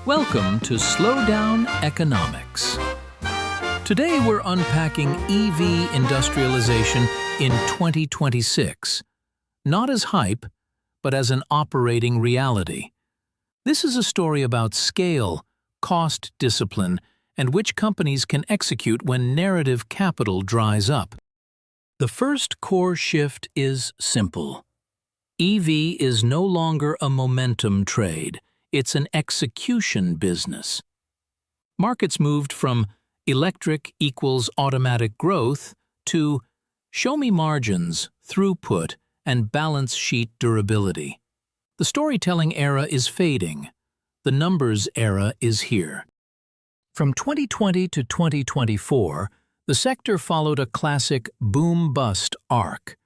Welcome to Slowdown Economics. Today we're unpacking EV industrialization in 2026, not as hype, but as an operating reality. This is a story about scale, cost discipline, and which companies can execute when narrative capital dries up. The first core shift is simple. EV is no longer a momentum trade. It's an execution business. Markets moved from electric equals automatic growth to show me margins, throughput, and balance sheet durability. The storytelling era is fading. The numbers era is here. From 2020 to 2024, the sector followed a classic boom-bust arc.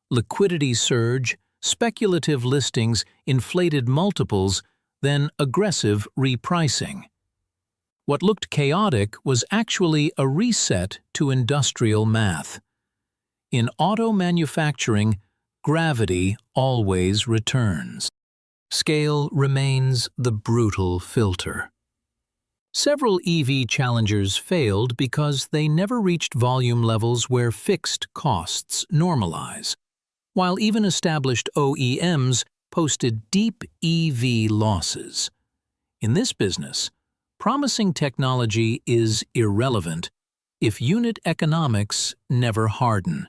Liquidity surge, speculative listings, inflated multiples, then aggressive repricing. What looked chaotic was actually a reset to industrial math. In auto manufacturing, gravity always returns. Scale remains the brutal filter. Several EV challengers failed because they never reached volume levels where fixed costs normalize, while even established OEMs posted deep EV losses. In this business, promising technology is irrelevant if unit economics never harden.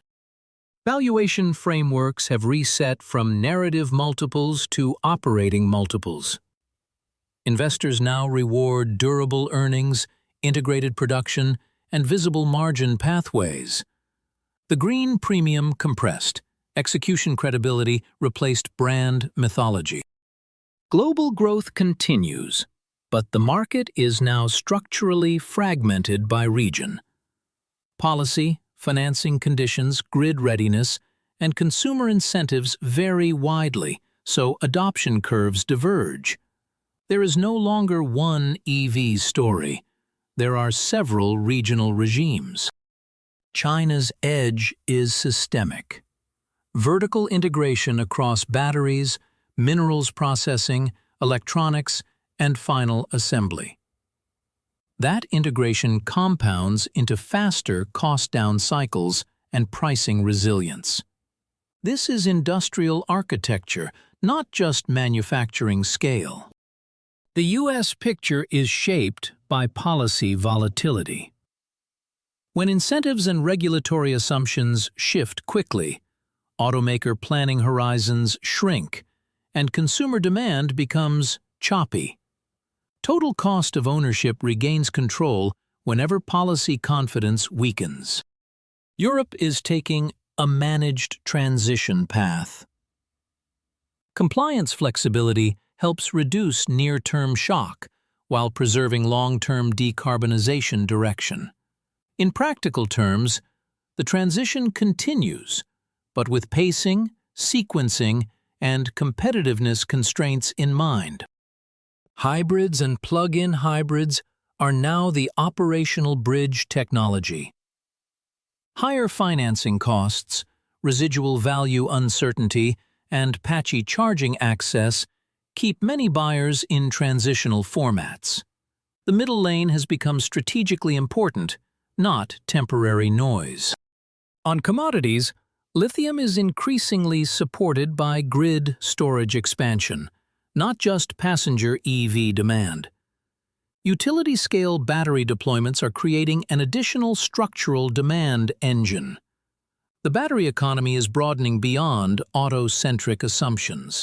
Valuation frameworks have reset from narrative multiples to operating multiples. Investors now reward durable earnings, integrated production, and visible margin pathways. The green premium compressed. Execution credibility replaced brand mythology. Global growth continues, but the market is now structurally fragmented by region. Policy, financing conditions, grid readiness, and consumer incentives vary widely, so adoption curves diverge. There is no longer one EV story. There are several regional regimes. China's edge is systemic. Vertical integration across batteries, minerals processing, electronics, and final assembly. That integration compounds into faster cost-down cycles and pricing resilience. This is industrial architecture, not just manufacturing scale. The U.S. picture is shaped by policy volatility. When incentives and regulatory assumptions shift quickly, automaker planning horizons shrink, and consumer demand becomes choppy. Total cost of ownership regains control whenever policy confidence weakens. Europe is taking a managed transition path. Compliance flexibility helps reduce near-term shock while preserving long-term decarbonization direction. In practical terms, the transition continues, but with pacing, sequencing, and competitiveness constraints in mind. Hybrids and plug-in hybrids are now the operational bridge technology. Higher financing costs, residual value uncertainty, and patchy charging access keep many buyers in transitional formats. The middle lane has become strategically important, not temporary noise. On commodities, lithium is increasingly supported by grid storage expansion, not just passenger EV demand. Utility-scale battery deployments are creating an additional structural demand engine. The battery economy is broadening beyond auto-centric assumptions.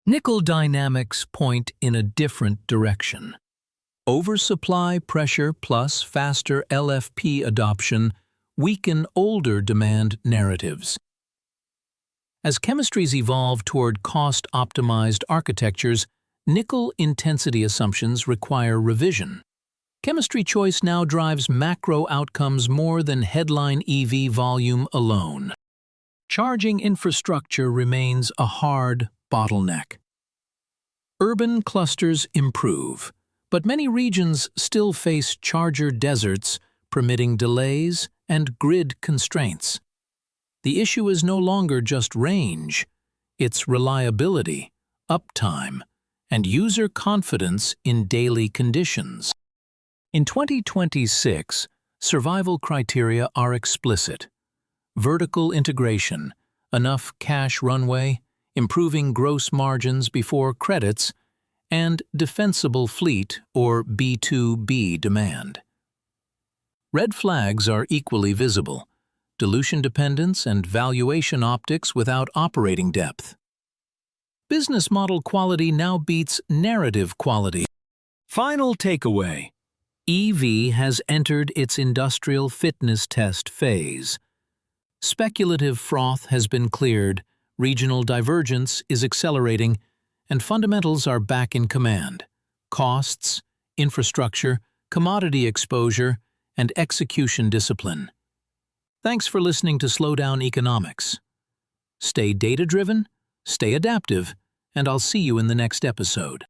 Nickel dynamics point in a different direction. Oversupply pressure plus faster LFP adoption weaken older demand narratives. As chemistries evolve toward cost-optimized architectures, nickel intensity assumptions require revision. Chemistry choice now drives macro outcomes more than headline EV volume alone. Charging infrastructure remains a hard bottleneck. Urban clusters improve, but many regions still face charger deserts, permitting delays and grid constraints. The issue is no longer just range, it's reliability, uptime, and user confidence in daily conditions. In 2026, survival criteria are explicit: vertical integration, enough cash runway, improving gross margins before credits, and defensible fleet or B2B demand. Red flags are equally visible: dilution dependence and valuation optics without operating depth. Business model quality now beats narrative quality. Final takeaway: EV has entered its industrial fitness test phase. Speculative froth has been cleared, regional divergence is accelerating, and fundamentals are back in command: costs, infrastructure, commodity exposure, and execution discipline. Thanks for listening to Slowdown Economics. Stay data-driven, stay adaptive, and I'll see you in the next episode.